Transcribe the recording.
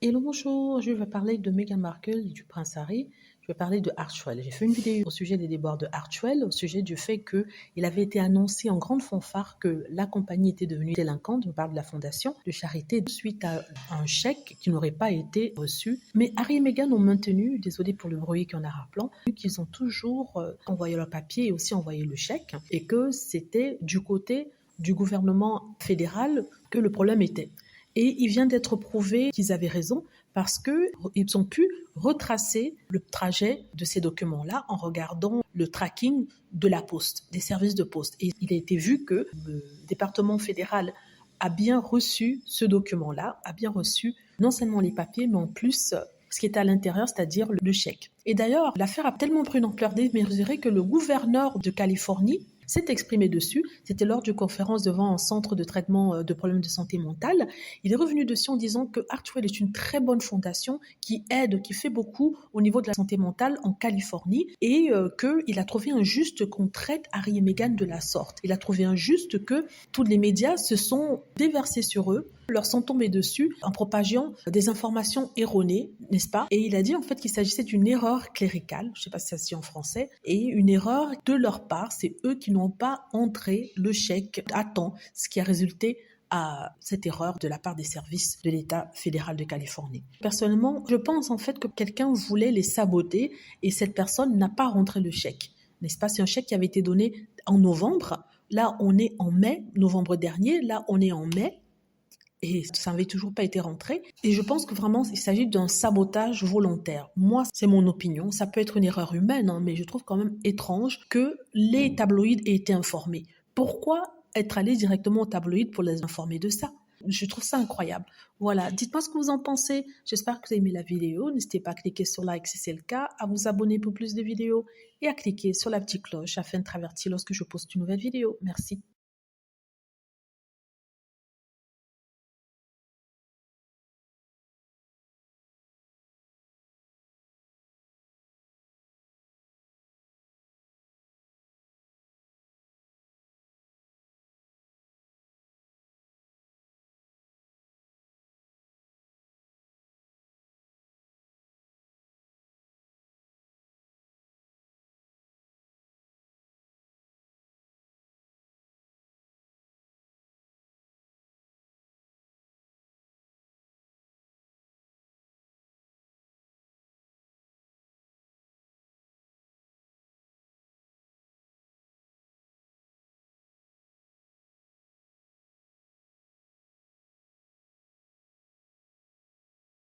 Hello bonjour, je vais parler de Meghan Markle et du prince Harry. Je vais parler de Hartwell. J'ai fait une vidéo au sujet des déboires de Hartwell, au sujet du fait qu'il avait été annoncé en grande fanfare que la compagnie était devenue délinquante. Je parle de la fondation de charité suite à un chèque qui n'aurait pas été reçu. Mais Harry et Meghan ont maintenu, désolé pour le bruit qu'il y en a rappelant, qu'ils ont toujours envoyé leur papier et aussi envoyé le chèque et que c'était du côté du gouvernement fédéral que le problème était. Et il vient d'être prouvé qu'ils avaient raison parce qu'ils ont pu retracer le trajet de ces documents-là en regardant le tracking de la poste, des services de poste. Et il a été vu que le département fédéral a bien reçu ce document-là, a bien reçu non seulement les papiers, mais en plus ce qui est à l'intérieur, c'est-à-dire le chèque. Et d'ailleurs, l'affaire a tellement pris une ampleur démesurée que le gouverneur de Californie s'est exprimé dessus. C'était lors d'une conférence devant un centre de traitement de problèmes de santé mentale. Il est revenu dessus en disant que Hartwell est une très bonne fondation qui aide, qui fait beaucoup au niveau de la santé mentale en Californie et qu'il a trouvé injuste qu'on traite Harry et Meghan de la sorte. Il a trouvé injuste que tous les médias se sont déversés sur eux, leur sont tombés dessus en propageant des informations erronées, n'est-ce pas? Et il a dit en fait qu'il s'agissait d'une erreur cléricale, je ne sais pas si ça se dit en français, et une erreur de leur part, c'est eux qui n'ont pas entré le chèque à temps, ce qui a résulté à cette erreur de la part des services de l'État fédéral de Californie. Personnellement, je pense en fait que quelqu'un voulait les saboter et cette personne n'a pas rentré le chèque. N'est-ce pas? C'est un chèque qui avait été donné en novembre. Là, on est en mai, novembre dernier. Là, on est en mai. Et ça n'avait toujours pas été rentré. Et je pense que vraiment, il s'agit d'un sabotage volontaire. Moi, c'est mon opinion. Ça peut être une erreur humaine, mais je trouve quand même étrange que les tabloïds aient été informés. Pourquoi être allé directement aux tabloïds pour les informer de ça? Je trouve ça incroyable. Voilà, dites-moi ce que vous en pensez. J'espère que vous avez aimé la vidéo. N'hésitez pas à cliquer sur like si c'est le cas, à vous abonner pour plus de vidéos et à cliquer sur la petite cloche afin de travertir lorsque je poste une nouvelle vidéo. Merci.